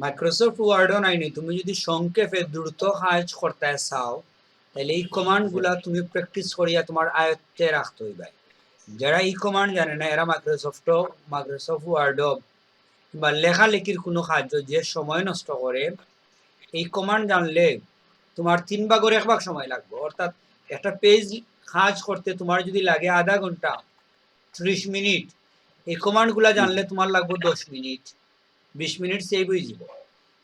Microsoft ওয়ার্ডও নাইনি, তুমি যদি সংক্ষেপে দ্রুত কাজ করতে চাও তাহলে এই কমান্ড গুলা তুমি প্র্যাকটিস করিয়া তোমার আয়ত্তে রাখতে হইবে। যারা এই কমান্ড জানে না এরা মাইক্রোসফট ওয়ার্ডও বা লেখালেখির কোনো কার্য যে সময় নষ্ট করে, এই কমান্ড জানলে তোমার 3 ভাগের 1 ভাগ সময় লাগবে। অর্থাৎ একটা পেজ কাজ করতে তোমার যদি লাগে আধা ঘন্টা 30 মিনিট, এই কমান্ড গুলা জানলে তোমার লাগবে 10 মিনিট, 20 মিনিট সেভ হয়ে যাব।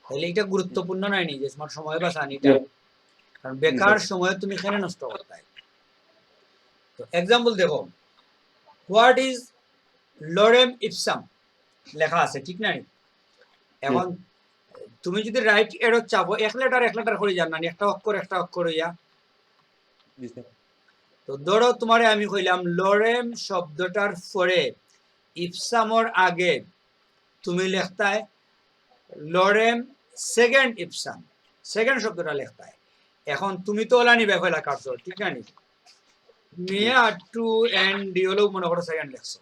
তাহলে এটা গুরুত্বপূর্ণ নয় নি যে তোমার সময় বাঁচানিটা, কারণ বেকার সময় তুমি এখানে নষ্ট করতে। তো এক্সাম্পল দেখো, হোয়াট ইজ লরেম ইপসাম লেখা আছে, ঠিক না? এখন তুমি যদি রাইট এরো চাবো এক লেটার করে জান না, একটা অক্ষর হইয়া। তো ধরো তোমারে আমি কইলাম লরেম শব্দটার পরে ইপসামর আগে তুমি লেখতায় লরেম সেকেন্ড ইপসাম, সেকেন্ড শব্দটা লেখতায়। এখন তুমি তো ওলা নিবে কইলা কার্সর, ঠিক না? নিয়ে আর টু এন্ড ডি হলেও মনে করো সেকেন্ড লেখছো।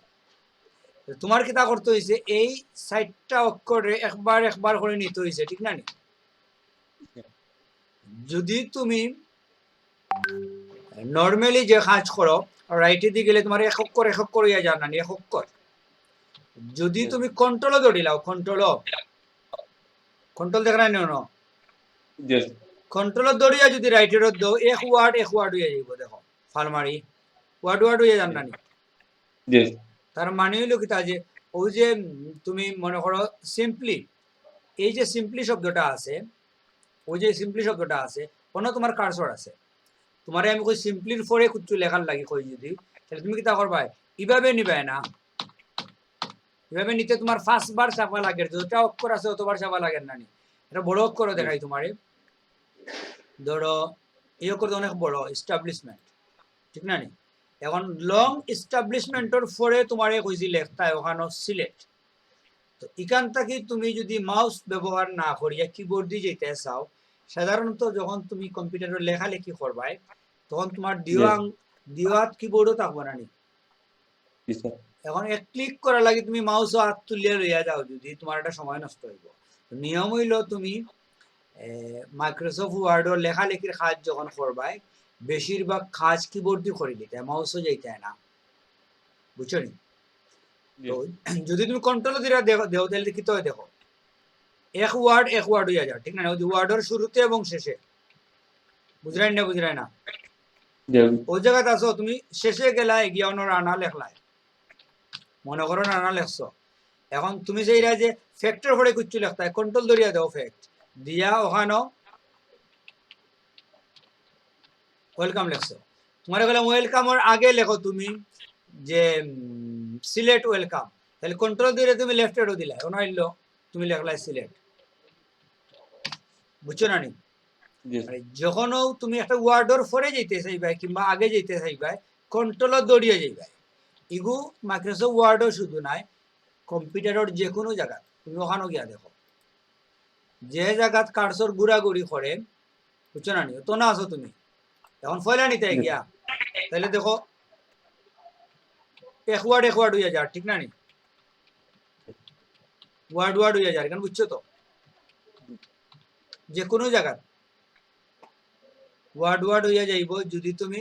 তোমার কিতা করতে হয়েছে, এই সাইডটা অক্ষরে একবার করে নিতে হয়েছে, ঠিক না? যদি তুমি নর্মালি যে কাজ করো রাইটে দিয়ে গেলে তোমার এক অক্ষর ইয়া জানা নি, এক অক্ষর। যদি তুমি কন্ট্রোল দৌড়িলাও, কন্ট্রোল দেখ না নিও, কন্ট্রোল দৌড়িয়া যদি রাইটের দাও এক ওয়ার্ড হইয়া যাইব। দেখো ফালমারি ওয়ার্ড হইয়া জানা নি। তার মানে হইলো কিতা যে ওই যে তুমি মনে করো সিম্পলি, এই যে সিম্পলি শব্দটা আছে, ওই যে সিম্পলি শব্দটা আছে কোনো তোমার কার্সর আছে, তোমারে আমি কই সিম্পলির পরে কিছু লেখার লাগি কই যদি, তাহলে তুমি কিতা করবা, এভাবে নিবে না, এভাবে নিতে তোমার ফার্স্ট বার চাপা লাগে, যতটা অক্ষর আছে অতবার চাপা লাগে না। এটা বড় অক্ষর দেখাই তোমারে, ধরো এই অক্ষর অনেক বড় এস্টাবলিশমেন্ট, ঠিক না? এখন লং এস্টাবলিশমেন্টের পরে তোমারে কইছি লেখতা ওখানে সিলেক্ট। তো এখান থেকে তুমি যদি মাউস ব্যবহার না করিয়া কিবোর্ড দিয়ে যেতে চাও, সাধারণত যখন তুমি কম্পিউটারে লেখালেখি করবাই তখন তোমার দিওয়াত কিবোর্ডও থাকবে না। এখন এক ক্লিক করার লাগে তুমি মাউস হাত তুলিয়া লইয়া যাও, যদি তোমার একটা সময় নষ্ট হইব। নিয়ম হইল তুমি মাইক্রোসফট ওয়ার্ডের লেখালেখির কাজ যখন করবাই বেশিরভাগ কাজ কিবোর্ড দিয়ে করে দিতে, মাউসও যাইতে না, বুঝছো নি? তো যদি তুমি কন্ট্রোল দিয়ে দেও তাহলে কি তো দেখো এক ওয়ার্ড হইয়া যাও, ঠিক না? ওয়ার্ডের শুরুতে এবং শেষে, বুঝলাই না ওই জায়গাতে আসো, তুমি শেষে গেলা গিয়া অন্য রানা লেখলাই, মনে করো রানা লেখছো। এখন তুমি সেইরা যে ফ্যাক্টর পরে কিছু লেখতা, কন্ট্রোল ধরিয়া দাও ফ্যাক্ট দিয়া ওখানে ওয়েলকাম লেখছো। তোমার বললাম ওয়েলকামের আগে লেখো তুমি যে সিলেক্ট ওয়েলকাম, তাহলে কন্ট্রোল দিয়ে তুমি লেফট এরো দিলা, অনাইল তুমি লেখলাই সিলেক্ট, বুঝছো না? যখনও তুমি একটা ওয়ার্ডের পরে যেতে চাইবাই কিংবা আগে যেতে চাইবাই কন্ট্রোল দৌড়িয়ে যাইবাই। ইগু মাইক্রোসফট ওয়ার্ডও শুধু নাই, কম্পিউটারের যে কোনো জায়গা তুমি ওখানেও গিয়া দেখো, যে জায়গাত কার্সর ঘুরাঘুরি করে, বুঝছো না? তো না আছো তুমি এখন ফয়লা নিতে গিয়া, তাহলে দেখো এক ওয়ার্ড হইয়া যার, ঠিক না? ওয়ার্ড হইয়া যার, কেন বুঝছো তো? যে কোনো জায়গা ওয়ার্ড হইয়া যাইব যদি তুমি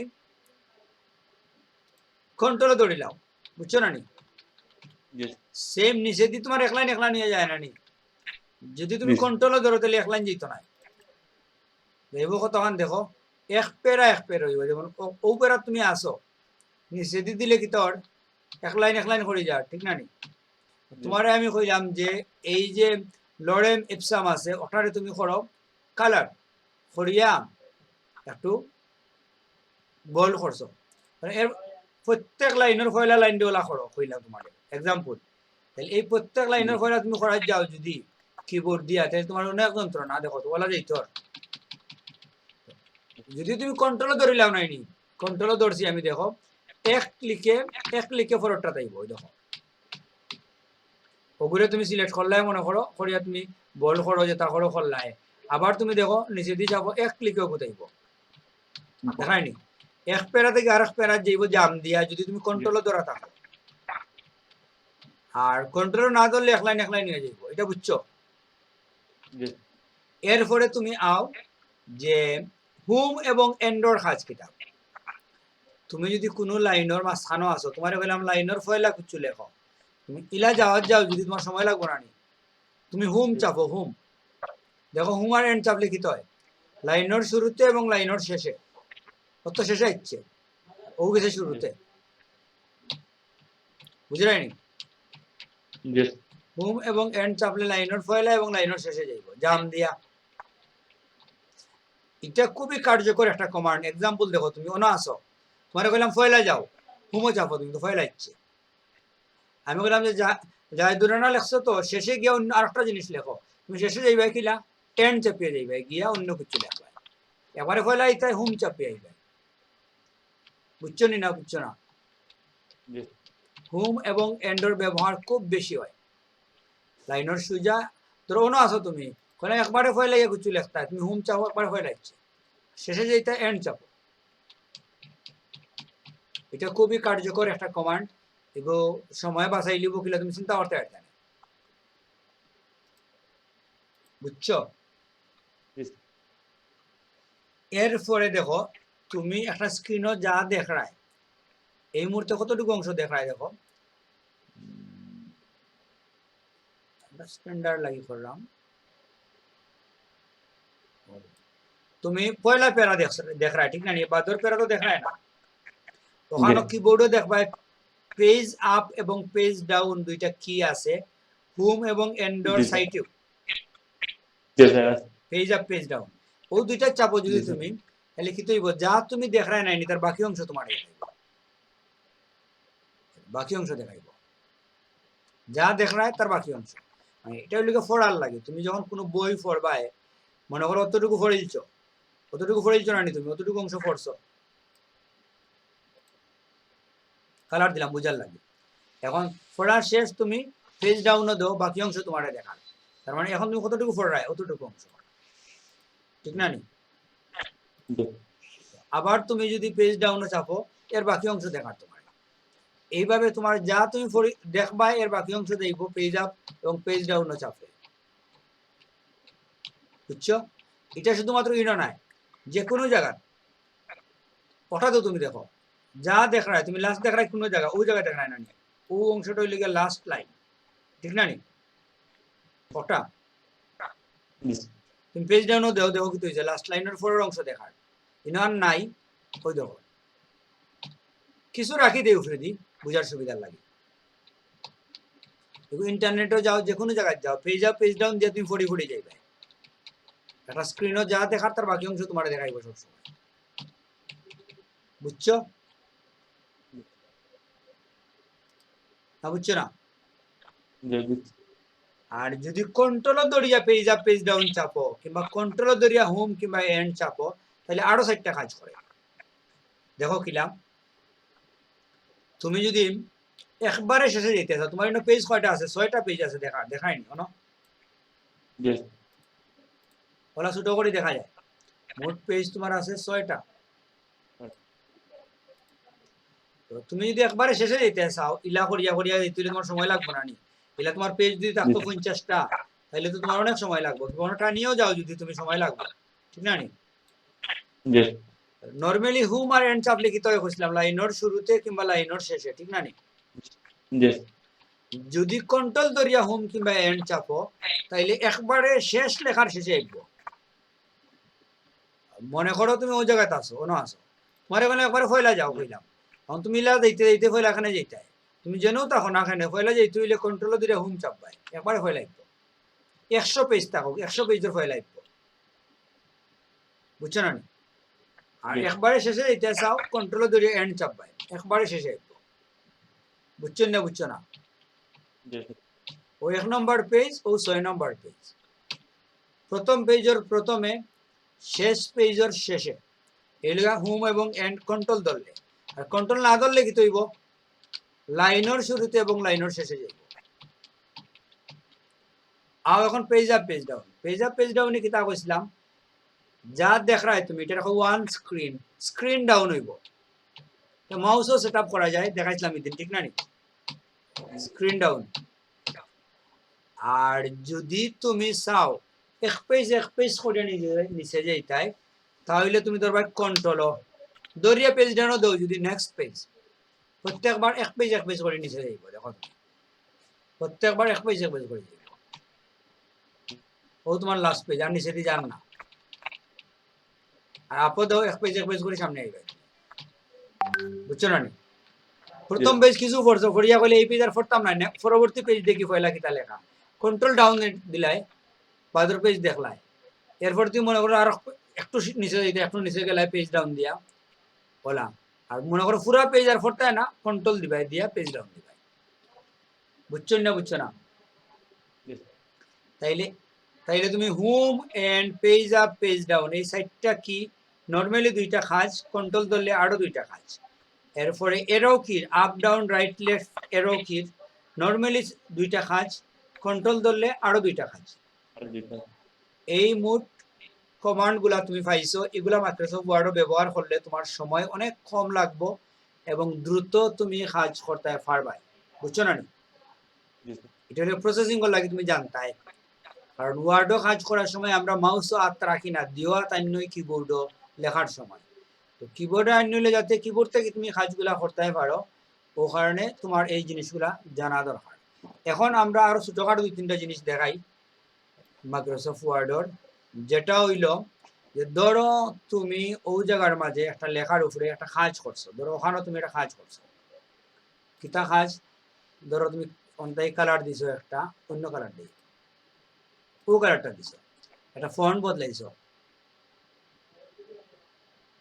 কন্ট্রোল দৌড়িলাও, বুঝছো না? সেম নিচে দিয়ে তোমার এক লাইন নিয়ে যায় না, যদি তুমি কন্ট্রোল ধরো তাহলে এক লাইন যেত না। তখন দেখো এক পেরা হইব, যেমন ও পেরা তুমি আসো নিচে দিয়ে দিলে কি তোর এক লাইন করে যা, ঠিক না? তোমারে আমি কইলাম যে এই যে লরেম ইপসাম আছে ওটারে তুমি করো কালার করিয়া একটু বোল্ড করছো, এর প্রত্যেক লাইনের পয়লা লাইন দিয়ে ওলা করো কইলাম তোমার এক্সাম্পল। তাহলে এই প্রত্যেক লাইনের পয়লা তুমি করাই যাও যদি কিবোর্ড দিয়া, তাহলে তোমার অনেক যন্ত্রণা, দেখো তো ওলা যাইতো। যদি তুমি কন্ট্রোল ধরিলাও নাইনি, কন্ট্রোল ধরছি আমি, দেখো এক ক্লিকে ফরটা তাইব, দেখো ওগুলো তুমি সিলেক্ট করলাই মনে করো করিয়া তুমি বল করো যে তা করো করলাই, আবার তুমি দেখো নিচে দিয়ে যাবো এক ক্লিকে কোথাইব, দেখায়নি? এক প্যারা থেকে আরেক প্যারা যাইব জাম দিয়া, যদি তুমি কন্ট্রোল ধরা থাকো। আর কন্ট্রোল না ধরলে এক লাইন নিয়ে যাইব, এটা বুঝছো? এরপরে তুমি আও যে হুম এবং এন্ডর কাজ কিতা। তুমি যদি কোনো লাইনের মাঝখানো আছো, তোমার বললাম লাইনের ফয়লা কিছু লেখো, তুমি ইলা যাওয়ার যাও যদি তোমার সময় লাগবো না, তুমি হুম চাপো, হুম দেখো হুম আর এন্ড চাপলে কি হয়, লাইনের শুরুতে এবং লাইনের শেষে, কত শেষে ইচ্ছে ও গেছে শুরুতে, বুঝলেনি? হুম এবং এন্ড চাপলে লাইনের ফয়লা এবং লাইনের শেষে যাইব জাম দিয়া। এটা খুবই কার্যকর একটা কমান্ড। এক্সাম্পল দেখো, তুমি অন আসো, তোমার বললাম ফয়লা যাও, হুমও চাপো, তুমি তো ফয়লা ইচ্ছে। আমি বললাম যে যাই দুরানা লেখছো তো শেষে গিয়ে অন্য আরেকটা জিনিস লেখো, তুমি শেষে যাইবে কিলা টেন চাপিয়ে যাইবে গিয়া অন্য কিছু লেখবা, এবারে ফয়লা ইতাই হুম চাপিয়ে আইবে। বুঝছো নি না? বুঝছো না? হুম এবং এন্ডর ব্যবহার খুব বেশি হয় লাইনের সুজা। ধরো অন্য আসো তুমি, কোনে একবারে ফয়লা গিয়ে কিছু লেখতা, তুমি হুম চাপো, একবারে ফয়লা ইচ্ছে, শেষে যাইতা এন্ড চাপো। এটা খুবই কার্যকর একটা কমান্ড, এগো সময় বাঁচাই লিব কিলা তুমি চিন্তা করতে পারতে না। বুঝছো? এরপরে দেখো তুমি একটা স্ক্রিনও যা দেখায় এই মুহূর্তে কতটুকু অংশ দেখায় দেখো, স্ট্যান্ডার্ড লাগি করলাম, তুমি পয়লা প্যারা দেখায় ঠিক না, বাদর প্যারা তো দেখায় না। ওখানে কিবোর্ডও দেখবা পেজ আপ এবং পেজ ডাউন দুইটা কি আছে, হুম এবং এন্ডর সাইটেও পেজ আপ পেজ ডাউন, ও দুইটা চাপো যদি তুমি, তাহলে কি তৈব যা তুমি দেখায় নাই তার বাকি অংশ তোমার দেখাইব, বাকি অংশ দেখাইব, যা দেখায় তার বাকি অংশ। মানে এটা হইলে পড়ার লাগে, তুমি যখন কোনো বই পড়বায় মনে করো অতটুকু পড়েছ, অতটুকু পড়েছ না তুমি অতটুকু অংশ পড়ছো, কালার দিলাম বুঝার লাগে। এখন পড়ার শেষ তুমি পেজ ডাউনও দাও, বাকি অংশ তোমার দেখার, তার মানে এখন তুমি কতটুকু পড়ায় অতটুকু অংশ, ঠিক না নি? আবার তুমি যদি পেজ ডাউনও চাপো এর বাকি অংশ দেখার তোমার, এইভাবে তোমার যা তুমি দেখবা এর বাকি অংশ দেখবো পেজ আপ এবং পেজ ডাউনও চাপে। বুঝছো? এটা শুধুমাত্র ইনো নয়, যে কোনো জায়গায় ওটা তো তুমি দেখো যা দেখায়, তুমি লাস্ট দেখায় কোনো জায়গা ওই জায়গায় দেখায় না, ও অংশটা হইলে গিয়ে লাস্ট লাইন, ঠিক না নি? ওটা তুমি পেজ ডাউনও দেও, দেখো কি হয়েছে লাস্ট লাইনের পরের অংশ দেখার, ইনো আর নাই, ওই দেখো কিছু রাখি দেই উফরে দি বুঝার সুবিধার লাগে। ইন্টারনেটও যাও, যে কোনো জায়গায় যাও, পেজ আপ পেজ ডাউন দিয়ে তুমি ফড়ি ফড়ি যাইবে, একটা স্ক্রিনও যা দেখার তার বাকি অংশ তোমার দেখাইব সবসময়। বুঝছো না? বুঝছো না? আর যদি কন্ট্রোল দরিয়া পেজ আপ পেজ ডাউন চাপো কিংবা কন্ট্রোল দরিয়া হোম কিংবা এন্ড চাপো, তাহলে আরো 4টা কাজ করে। দেখো কিলাম, তুমি যদি একবারে শেষে যেতে চাও, তোমার পেজ কয়টা আছে? 6টা পেজ আছে, দেখায়নি কোনো, ওলা ছোট করে দেখা যায়, মোট পেজ তোমার আছে 6টা। তো তুমি যদি একবারে শেষে যেতে চাও, ইলা করিয়া করিয়া যেতে তোমার সময় লাগবে না নি, ইলা তোমার পেজ যদি থাকতো 50টা তাহলে তো তোমার অনেক সময় লাগবে, কোনোটা নিয়েও যাও যদি তুমি সময় লাগবে, ঠিক না নি? নরমালি হুম আর এন্ড চাপলে কি তবে কইছিলাম লাইনের শুরুতে কিংবা লাইনের শেষে, ঠিক না নি? যদি কন্ট্রোল দরিয়া হুম কিংবা এন্ড চাপো তাইলে একবারে শেষ লেখার শেষে আইব। মনে করো তুমি ওই জায়গাতে আসো, অন্য আসো, তোমার এখানে একবারে ফয়লা যাও কইলাম, এখন তুমি ইলা যাইতে যাইতে ফয়লা এখানে যাইতে, তুমি যেনও থাকো না এখানে ফয়লা যাইতে হইলে কন্ট্রোল দরিয়া হুম চাপবাই, একবারে ফয়লা আইব। 100 পেজ থাকো, 100 পেজের ফয়লা আইব, বুঝছো না? আর একবারে শেষে যাইতে চাও কন্ট্রোল দরিয়া এন্ড চাপবাই, একবারে শেষে আইব। বুঝছেন না? বুঝছো না? ও 1 নম্বর পেজ ও 6 নম্বর পেজ, প্রথম পেজের প্রথমে, শেষ পেজের শেষে, এলাকা হোম এবং এন্ড কন্ট্রোল ধরলে, আর কন্ট্রোল না ধরলে কি তৈব লাইনের শুরুতে এবং লাইনের শেষে যাইব। আর এখন page up page down, page up page ডাউনে কি তা কইছিলাম, যা দেখায় তুমি এটা রাখো ওয়ান স্ক্রিন, স্ক্রিন ডাউন হইব, মাউসও সেট আপ করা যায়, দেখাইছিলাম এদিন, ঠিক না নি? Screen down. আর যদি তুমি চাও এক পেজ করে নিচে যাইতাই, তাহলে তুমি ধরবা কন্ট্রোল দরিয়া পেজ ডানো দাও যদি নেক্সট পেজ, প্রত্যেকবার এক পেজ করে নিচে যাইব। দেখো প্রত্যেকবার এক পেজ করে যাইব, ও তোমার লাস্ট পেজ, আর নিচে দিয়ে যান না। আর আপো দাও এক পেজ করে সামনে আইবে, বুঝছো না? প্রথম পেজ কিছু পড়ছো, পড়িয়া কইলে এই পেজ আর পড়তাম না, পরবর্তী পেজ দেখি পয়লা কিতা লেখা, কন্ট্রোল ডাউন দিলাই, বাদর পেজ দেখলাই, এরপর তুমি মনে করো আর একটু নিচে যাইতে, একটু নিচে গেলাই পেজ ডাউন দিয়া বলা, আর মনে করো পুরা পেজ আর পড়তায় না, কন্ট্রোল দিবাই দিয়া পেজ ডাউন দিবাই। বুঝছো না? তাইলে তুমি home end page up page down এই সাইডটা কি নরমালি দুইটা কাজ, কন্ট্রোল ধরলে আরো দুইটা কাজ। এরপরে এরো কি আপ ডাউন রাইট লেফট এরো কি নরমালি দুইটা কাজ, কন্ট্রোল ধরলে আরো দুইটা কাজ। এই মোট কমান্ডগুলা তুমি পাইছো, এগুলা মাইক্রোসফট ওয়ার্ড ব্যবহার করলে তোমার সময় অনেক কম লাগবে এবং দ্রুত তুমি কাজ করতে পারবে। বুঝছো না? এটা হলো প্রসেসিং এর লাগে তুমি জানতাই, কারণ ওয়ার্ডও কাজ করার সময় আমরা মাউসও হাত রাখি না, দিওয়া তাইনই কিবোর্ডও লেখার সময়। তো কিবোর্ডে আনলে যাতে কিবোর্ড থেকে তুমি কাজগুলা করতে পারো, ও কারণে তোমার এই জিনিসগুলা জানা দরকার। এখন আমরা আরো ছোটখাটো দুই তিনটা জিনিস দেখাই মাইক্রোসফট ওয়ার্ডের, যেটা হইল যে ধরো তুমি ওই জায়গার মাঝে একটা লেখার উপরে একটা কাজ করছো, ধরো ওখানে তুমি একটা কাজ করছো, কিতা কাজ, ধরো তুমি অন্তাই কালার দিছো, একটা অন্য কালার দিই, ও কালারটা দিছো, একটা ফন্ট বদলাইছো,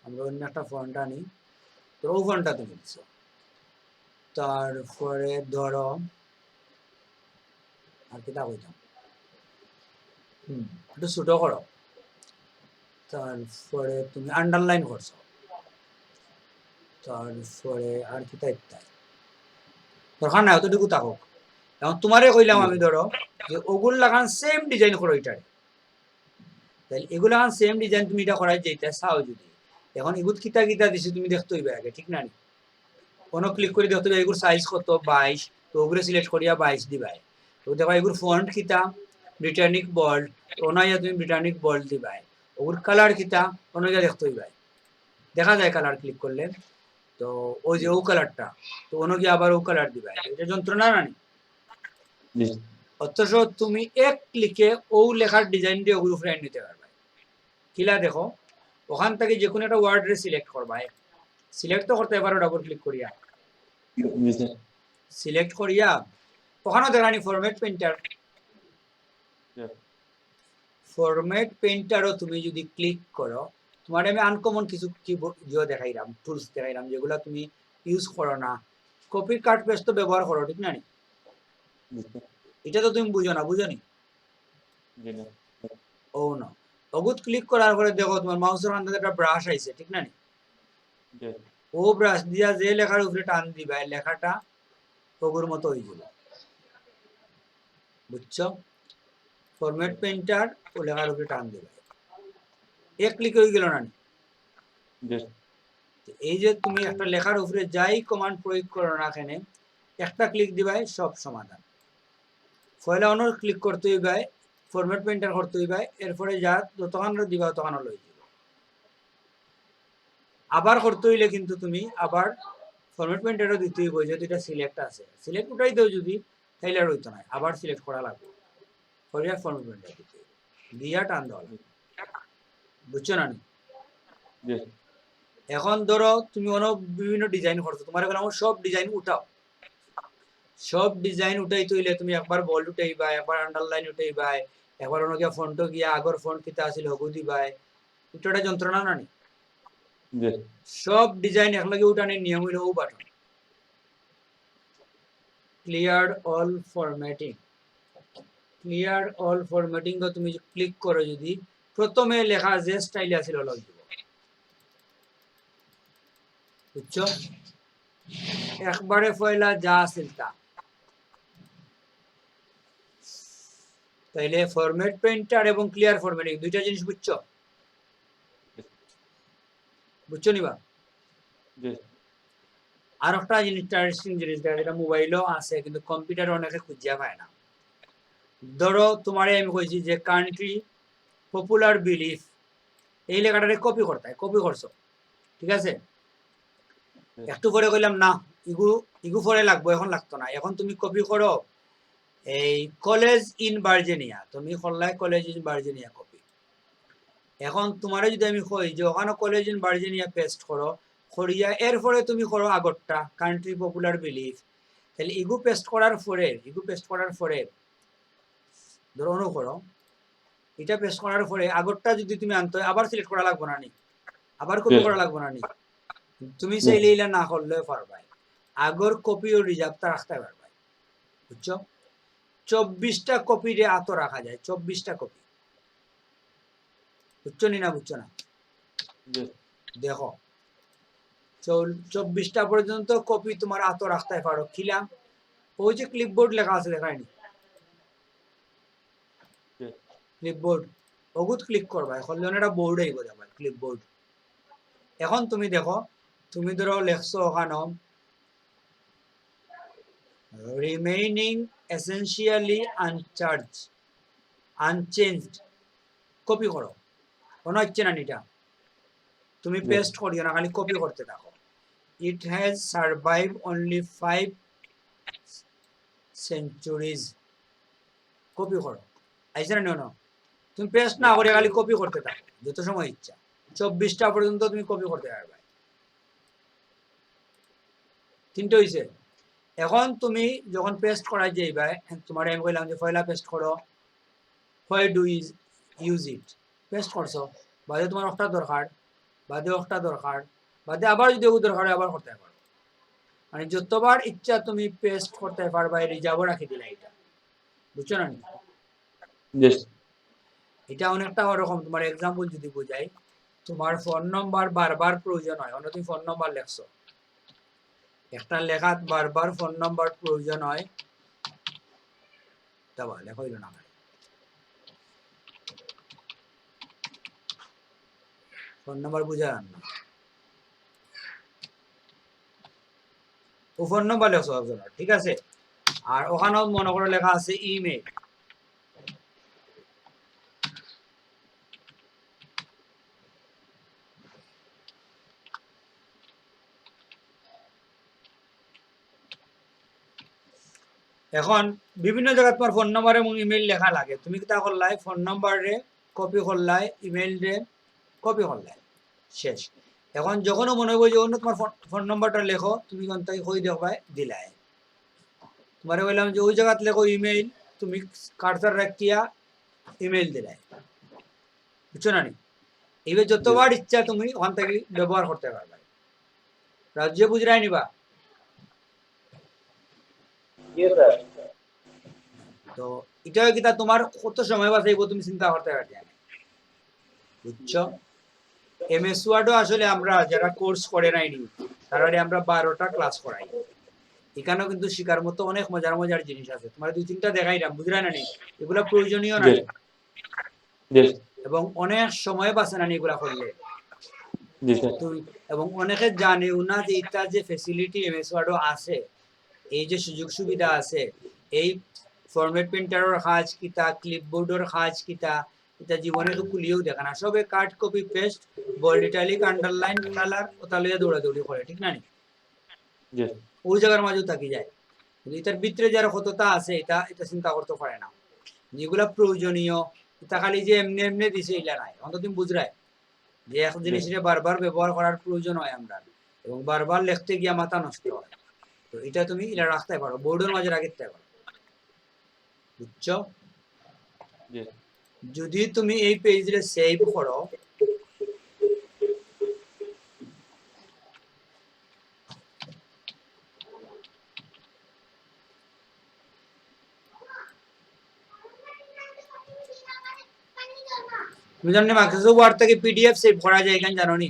আমরা অন্য একটা ফন্ট আনি, তো ও ফন্টটা তুমি দিছো, তারপরে ধরো আর কিতা কইতাম, একটু ছোট করো, তারপরে তুমি আন্ডারলাইন করছো, তারপরে আর কিতা ইত্যাদি দরকার নাই, অতটুকু থাকুক। এখন তোমারে কইলাম আমি ধরো যে ওগুলো লাগান সেম ডিজাইন করো এটারে, তাহলে এগুলো লাগান সেম ডিজাইন তুমি এটা করাই যেটা চাও যদি, এখন এগুলো কিতা দিছে তুমি দেখতে হইবে আগে, ঠিক না? কোনো ক্লিক করে দেখতে হবে এগুলোর সাইজ কত, 22, তো ওগুলো সিলেক্ট করিয়া 22 দিবাই, তো দেখো এগুলোর ফন্ট কিতা ব্রিটানিক বোল্ড, ওনাইয়া তুমি ব্রিটানিক বোল্ড দিবাই, ওগুলোর কালার কিতা ওনাইয়া দেখতে হইবে, দেখা যায় কালার ক্লিক করলে, তো ওই যে ও কালারটা, তো অন্য গিয়ে আবার ও কালার দিবাই, এটা যন্ত্রণা না নি? অথচ তুমি এক ক্লিকে ও লেখার ডিজাইন দিয়ে ওগুলো ফ্রেন্ড নিতে পারবে। কিলা দেখো, ওখান থেকে যে কোনো একটা ওয়ার্ড সিলেক্ট করবা, সিলেক্ট তো করতে পারো ডাবল ক্লিক করিয়া, সিলেক্ট করিয়া ওখানে দেখানি ফরম্যাট পেইন্টার, ফরম্যাট পেইন্টারও তুমি যদি ক্লিক করো, তোমার আমি আনকমন কিছু কিবোর্ড দেখাইলাম, টুলস দেখাইলাম যেগুলো তুমি ইউজ করো না, কপি কাট পেস্ট তো ব্যবহার করো, ঠিক না? এটা তো তুমি বুঝো না, বুঝো নি? ও না, ওগুত ক্লিক করার পরে দেখো তোমার মাউসের আন্দাজে একটা ব্রাশ আইছে, ঠিক না? ও ব্রাশ দিয়া যে লেখার উপরে টান দিবা, লেখাটা ওগুর মতো হয়ে যাবে। বুঝছো? ফরম্যাট পেইন্টার ও লেখার উপরে টান দিবা, এক ক্লিক হয়ে গেল না? এই যে তুমি একটা লেখার উপরে যাই কমান্ড প্রয়োগ করো না কেন, একটা ক্লিক দিবাই সব সমাধান। পয়লা অন্য ক্লিক করতে হইবে, ফরম্যাট পেইন্টার করতে হইবে, এরপরে যা যতক্ষণ দিবা তখন লই যাব। আবার করতে হইলে কিন্তু তুমি আবার ফরম্যাট পেইন্টারও দিতে হইব, যেহেতু এটা সিলেক্ট আছে, সিলেক্ট উঠাই দেও যদি, তাইলে আর হইতো না, আবার সিলেক্ট করা লাগবে, করিয়া ফরম্যাট পেইন্টার দিতে দিয়া টান দেওয়া লাগবে। বুঝছো না? এখন ধরো তুমি অন্য বিভিন্ন ডিজাইন করছো, তোমার এখন আমার সব ডিজাইন উঠাও, সব ডিজাইন উঠাইতে হইলে তুমি একবার বোল্ড উঠাইবা, একবার আন্ডারলাইন উঠাইবা, একবার অন্য গিয়া ফন্ট গিয়া আগর ফন্ট কিতা আছিল হগু দিবাই, এটা যন্ত্রণা না নি? সব ডিজাইন একলগে উঠানোর নিয়ম হইল ও button, clear all formatting, clear all formatting তুমি ক্লিক করো যদি, প্রথমে লেখা যে স্টাইলে আছিল লগ দিব। বুঝছো? একবারে পয়লা যা আছিল তা, তাইলে ফরম্যাট পেইন্টার এবং ক্লিয়ার ফরম্যাটিং দুইটা জিনিস বুঝছো? বুঝছো নিবা? আর একটা জিনিস ইন্টারেস্টিং জিনিস দেখা, যেটা মোবাইলও আছে কিন্তু কম্পিউটারে অনেকে খুঁজিয়া পায় না। ধরো তোমারে আমি কইছি যে কান্ট্রি পপুলার বিলিফ এই লেখাটারে কপি করতে হয়, কপি করছো, ঠিক আছে। একটু পরে কইলাম না ইগু ইগু পরে লাগবো, এখন লাগতো না, এখন তুমি কপি করো এই কলেজ ইন ভার্জিনিয়া, তুমি করলাই কলেজ ইন ভার্জিনিয়া কপি। এখন তোমারে যদি আমি কই যে ওখানে কলেজ ইন ভার্জিনিয়া পেস্ট করো, করিয়া এরপরে তুমি করো আগরটা কান্ট্রি পপুলার বিলিফ, তাহলে ইগু পেস্ট করার পরে ধরো অনু করো, এটা পেস্ট করার পরে আগরটা যদি তুমি আনতো আবার সিলেক্ট করা লাগবো না নি, আবার কপি করা লাগবো না নি, তুমি চাইলে ইলা না করলেও পারবাই, আগর কপি ও রিজার্ভটা রাখতে পারবাই, বুঝছো। 24টা কপি রে আত রাখা যায়, 24টা কপি, বুঝছো নি না বুঝছো না, দেখো 24টা পর্যন্ত কপি তোমার আত রাখতে পারো, খিলা ওই যে ক্লিপবোর্ড লেখা আছে দেখায়নি, ক্লিপবোর্ড ওগুত ক্লিক করবা, এখন এটা বোর্ড আইব যাবে ক্লিপবোর্ড। এখন তুমি দেখো, তুমি ধরো লেখছো ওখানে রিমেইনিং এসেনশিয়ালি আনচেঞ্জড, কপি করো, কোনো হচ্ছে না এটা, তুমি পেস্ট করিও না, খালি কপি করতে থাকো। It has survive only 5 centuries, copy করো, আইসা না, তুমি পেস্ট না করে খালি কপি করতে থাকো যত সময় ইচ্ছা, 24টা পর্যন্ত তুমি কপি করতে পারবে। তিনটে হয়েছে। এখন তুমি যখন পেস্ট করা যাইবা, তোমার আমি কইলাম যে পয়লা পেস্ট করো, why do use it, paste করছো, বাদে তোমার একটা দরকার, বাদে একটা দরকার, বাদে আবার যদি ও দরকার আবার করতে পারো, মানে যতবার ইচ্ছা তুমি পেস্ট করতে পারবা, রিজার্ভও রাখি দিলা এটা, বুঝছো না। এটা অনেকটা ওরকম, তোমার এক্সাম্পল যদি বোঝাই, তোমার ফোন নম্বর বারবার প্রয়োজন হয়, অন্য তুমি ফোন নম্বর লেখছো, একটা লেখাত বারবার ফোন নম্বর প্রয়োজন হয়, তা লেখা হইল না, ফোন নম্বর বুঝা যান না, ও ফোন নম্বর লেখছো একজনের, ঠিক আছে। আর ওখানেও মনে করে লেখা আছে ইমেল, এখন বিভিন্ন জায়গায় তোমার ফোন নাম্বার এবং ইমেল লেখা লাগে, তুমি তা করলাই ফোন নাম্বারে কপি করলাই, ইমেল রে কপি করলাই, শেষ। এখন যখনও মনে হবে যে অন্য তোমার ফোন নাম্বারটা লেখো, তুমি কোন তাই কই দেখবাই দিলাই, তোমার বললাম যে ওই জায়গাতে লেখো ইমেল, তুমি কার্সার রাখিয়া ইমেল দিলাই, বুঝছো না নি। এইবার যতবার ইচ্ছা তুমি ওখান থেকে ব্যবহার করতে পারবে, রাজ্য বুঝরাই নিবা। তো এটা কিটা তোমার কত সময় বাঁচাইব তুমি চিন্তা করতে পারবে, বুঝছো। এমএস ওয়ার্ডও আসলে আমরা যারা কোর্স করে নাইনি তারা আমরা 12টা ক্লাস করাই, এখানেও কিন্তু শিকার মতো অনেক মজার মজার জিনিস আছে, তোমার 2-3টা দেখাইলাম, বুঝলাই না নি, এগুলা প্রয়োজনীয় না, এবং অনেক সময় বাঁচে না এগুলা করলে, এবং অনেকে জানেও না যে এটা যে ফ্যাসিলিটি এমএস ওয়ার্ডও আছে, এই যে সুযোগ সুবিধা আছে, এই ফরম্যাট প্রিন্টারের কাজ কিতা, ক্লিপবোর্ডের কাজ কিতা, এটা জীবনে তো কুলিয়েও দেখে না, সবে cut copy paste bold italic underline colour ওটা লইয়া দৌড়াদৌড়ি করে, ঠিক না নি, ওই জায়গার মাঝেও থাকি যায়, কিন্তু এটার ভিতরে যারা কতটা আছে এটা এটা চিন্তা করতে পারে না, যেগুলা প্রয়োজনীয় এটা খালি যে এমনি এমনি দিছে এগুলা নাই, অন্তত তুমি বুঝরাই যে এক জিনিসটা বারবার ব্যবহার করার প্রয়োজন হয় আমরা, এবং বারবার লিখতে গিয়ে মাথা নষ্ট হয়, তো এটা তুমি এটা রাখতে পারো, বোর্ডের মাঝে রাখতে পারো, বুঝছো। যদি তুমি এই পেজে সেভ করো, তুমি জানো মাইক্রোসফট ওয়ার্ড থেকে পিডিএফ সেভ করা যায়, কেন জানো নি?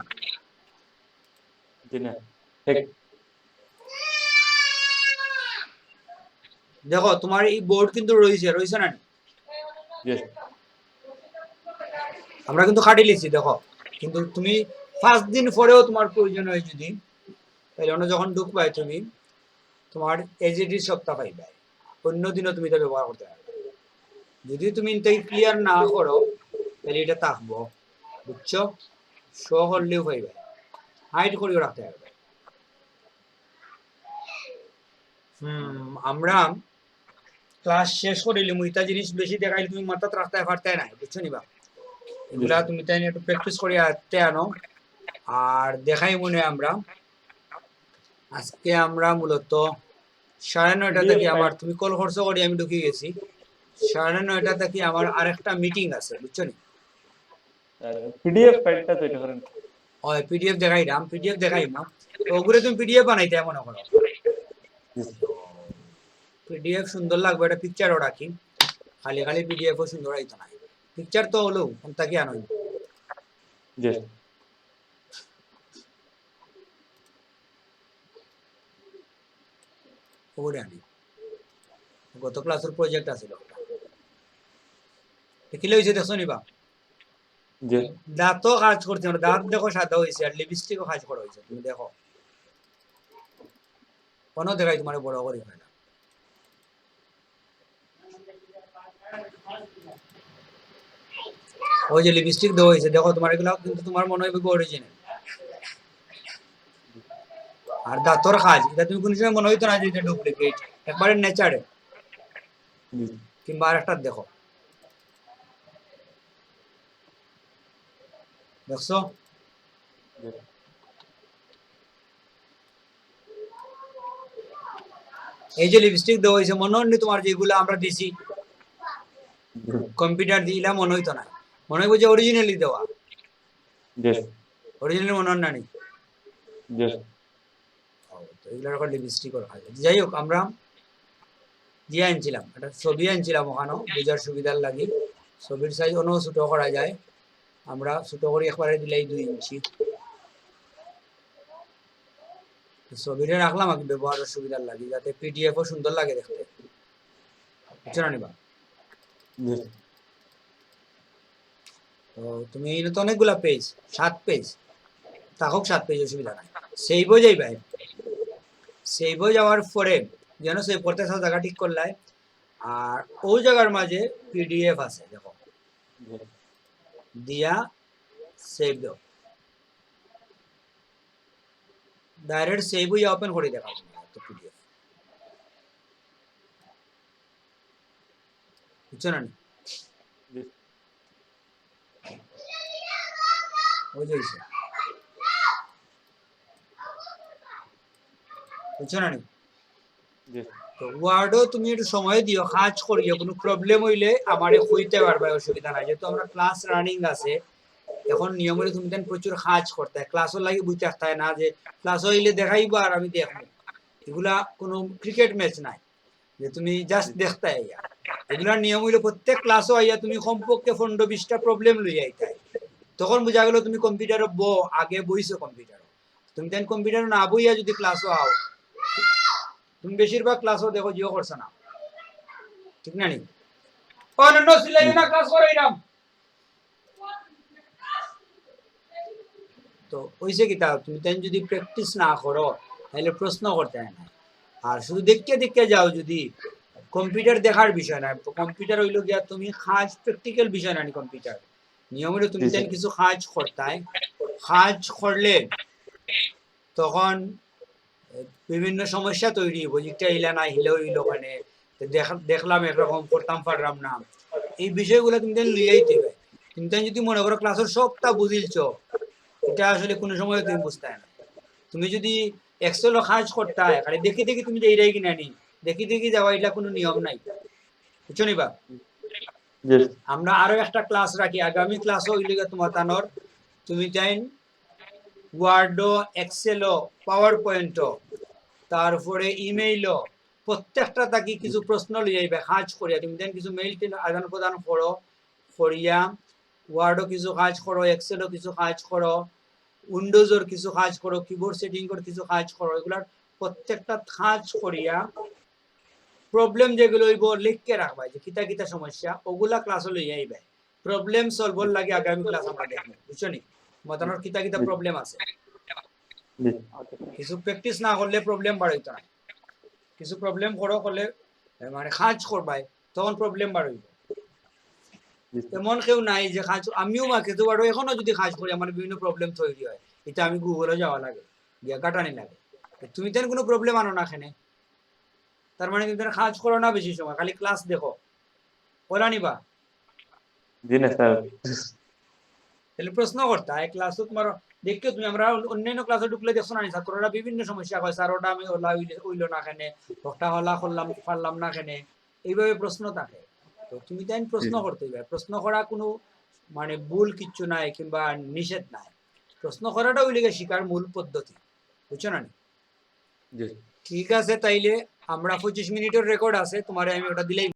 দেখো তোমার এই বোর্ড কিন্তু রয়েছে না, আমরা কিন্তু খাটি লিখছি দেখো, কিন্তু তুমি 5 দিন পরেও তোমার প্রয়োজন হয় যদি, তাহলে অন্য যখন ঢুকবাই তুমি তোমার এজিডি সপ্তাহ পাইবে, অন্য দিনও তুমি এটা ব্যবহার করতে পারবে। যদি তুমি ইনটেক ক্লিয়ার না করো তাহলে এটা থাকবো, বুঝছো? শো করলেও হইবে, হাইড করেও রাখতে হবে। আমরা ক্লাস শেষ করিলে মুইতা জিনিস বেশি দেখাইলে তুমি মাথাত রাখতে পারতে না, বুঝছো নিবা? এগুলা তুমি তাই একটু প্র্যাকটিস করে আনতে আনো। আর দেখাই মনে আমরা আজকে আমরা মূলত 9:30 থেকে আমার, তুমি কল খরচ করি আমি ঢুকে গেছি, 9:30 থেকে আমার আরেকটা মিটিং আছে, বুঝছো নি? পিডিএফ ফাইলটা তৈরি করেন। ওই পিডিএফ দেখাইলাম, পিডিএফ দেখাইম, ওগুলো তুমি পিডিএফ বানাইতে মনে করো, পিডিএফ সুন্দর লাগবে, এটা পিকচারও রাখি, খালি খালি পিডিএফও সুন্দর হইতো না, পিকচার তো হলো কোনটা কি আনো জি ওরে আনি, গত ক্লাসের প্রজেক্ট আছে দেখিলে হয়েছে, দেখছো নিবা? জি দাঁতও কাজ করছে না, দাঁত দেখো সাদা হয়েছে, আর লিপস্টিকও কাজ করা হয়েছে, তুমি দেখো কোনো দেখাই তোমার বড় করে হয় না। ওই যে লিপস্টিক দেওয়া হয়েছে দেখো, তোমার এগুলো কিন্তু তোমার মনে হবে অরিজিনাল। আর দাঁতর কাজ এটা তুমি কোন সময় মনে হইতো না যে এটা ডুপ্লিকেট, একবারে নেচারে। কিংবা আরেকটা দেখো, দেখছো? এই যে লিপস্টিক দেওয়া হয়েছে, মনে হয়নি তোমার যেগুলো আমরা দিছি কম্পিউটার দিলাম, মনে হইতো না, মনে হইব যে অরিজিনালি দেওয়া, অরিজিনালি মনে হয় না নি? এগুলোর এখন লিপস্টিক করা হয়। যাই হোক, আমরা দিয়ে আনছিলাম একটা ছবি আনছিলাম, ওখানেও বোঝার সুবিধার লাগে, ছবির সাইজ অন্য ছোট করা যায়, আমরা ছোট করে একবারে দিলাই 2 ইঞ্চি, ছবিটা রাখলাম আর ব্যবহারের সুবিধার লাগে, যাতে পিডিএফও সুন্দর লাগে দেখতে, বুঝছো না নিবা? তো তুমি এই তো অনেকগুলা পেজ, 7 পেজ থাকুক, 7 পেজ অসুবিধা নাই, সেইবও যাইবা, সেইবও যাওয়ার পরে যেন সেভ করতে সব জায়গা ঠিক করলাই, আর ওই জায়গার মাঝে পিডিএফ আছে দেখো, দিয়া সেভ দাও, ডাইরেক্ট সেভ হইয়া ওপেন করে দেখাও তো পিডিএফ, বুঝছো না? ওই যে বুঝছো না? তো ওয়ার্ডও তুমি একটু সময় দিও, কাজ করিও, কোনো প্রবলেম হইলে আমারে কইতে পারবে, অসুবিধা নাই, যেহেতু আমরা ক্লাস রানিং আছে এখন, নিয়ম হলে তুমি দেন প্রচুর কাজ করতে হয়, ক্লাসও লাগে বুঝতে হয় না যে ক্লাস হইলে দেখাইবো আর আমি দেখবো, এগুলা কোনো ক্রিকেট ম্যাচ নাই যে তুমি জাস্ট দেখতে আইয়া, এগুলার নিয়ম হইলে প্রত্যেক ক্লাসও আইয়া তুমি কমপক্ষে 15-20টা প্রবলেম লই আইতে, তখন বোঝা গেল তুমি কম্পিউটারে আগে বইছো কম্পিউটার, তুমি দেন কম্পিউটার না বইয়া যদি ক্লাসও আও, তুমি বেশিরভাগ ক্লাসও দেখো জিও করছো না, ঠিক না? নি অনন্য সিলাই না ক্লাস করাইরাম, তো হইছে কি, তা তুমি তাই যদি প্র্যাকটিস না করো তাহলে প্রশ্ন করতে হয় না, আর শুধু দেখতে দেখতে যাও, যদি কম্পিউটার দেখার বিষয় না, কম্পিউটার হইলো গিয়া তুমি কাজ প্র্যাকটিক্যাল বিষয় না, কম্পিউটার নিয়ম হলো তুমি তাই কিছু কাজ করতে, কাজ করলে তখন বিভিন্ন সমস্যা তৈরি হইব, যেটা হিলা না হিলে হইল, ওখানে দেখলাম একরকম, করতাম পারলাম না, এই বিষয়গুলো তুমি লিয়াইতে হবে। তুমি যদি মনে করো ক্লাসের সবটা বুঝিলছ, এটা আসলে কোনো সময় তুমি বুঝতে না, তুমি যদি এক্সেল কাজ করতে হয় খালি দেখি দেখি তুমি এইটাই কিনা নি, দেখি দেখি যাওয়া, এটা কোনো নিয়ম নাই, বুঝছো নিবা? আমরা আরো একটা ক্লাস রাখি, আগামী ক্লাস হইলে তোমার তানোর তুমি চাইন ওয়ার্ডও, এক্সেলও, পাওয়ার পয়েন্টও, তারপরে ইমেইলও, প্রত্যেকটা তাকে কিছু প্রশ্ন লই যাইবে, কাজ করিয়া তুমি দেন কিছু মেইল আদান প্রদান করো, করিয়া ওয়ার্ডও কিছু কাজ করো, এক্সেলও কিছু কাজ করো, উইন্ডোজের কিছু কাজ করো, কিবোর্ড সেটিং করে কিছু কাজ করো, এগুলার প্রত্যেকটা কাজ করিয়া প্রবলেম যেগুলো হইব লিখকে রাখবা, যে কিতা কিতা সমস্যা, ওগুলা ক্লাসে লই আইবে, প্রবলেম সলভর লাগে আগামী ক্লাস আমরা দেখবো, বুঝছো নি? মতানোর কিতা কিতা প্রবলেম আছে, কিছু প্র্যাকটিস না করলে প্রবলেম বাড়াইতো না, কিছু প্রবলেম করো করলে মানে কাজ করবাই, তখন প্রবলেম বাড়াইব, জি এমন কেউ নাই যে কাজ আমিও মাকে তো আরো এখনো যদি কাজ করি আমার বিভিন্ন প্রবলেম তৈরি হয়, এটা আমি গুগলে যাওয়া লাগে, গিয়া কাটানি লাগে। তুমি তেন কোনো প্রবলেম আনো না এখানে, তার মানে তুমি তেন কাজ করো না বেশি সময়, খালি ক্লাস দেখো, ওরা নিবা জি না স্যার তাহলে প্রশ্ন করতা এই ক্লাসও তোমার দেখো তুমি, আমরা অন্যান্য ক্লাসে ঢুকলে দেখছো না ছাত্ররা বিভিন্ন সমস্যা হয়, স্যার ওটা আমি ওলা উইল না কেনে, একটা হলা করলাম পারলাম না কেনে, এইভাবে প্রশ্ন থাকে। তো তুমি তাই প্রশ্ন করতে হবে, প্রশ্ন করা কোনো মানে ভুল কিচ্ছু নাই কিংবা নিষেধ নাই, প্রশ্ন করাটা ওই লেগে শিকার মূল পদ্ধতি, বুঝছো না? জি ঠিক আছে, তাইলে আমরা 25 মিনিটের রেকর্ড আছে, তোমারে আমি ওটা দিলেই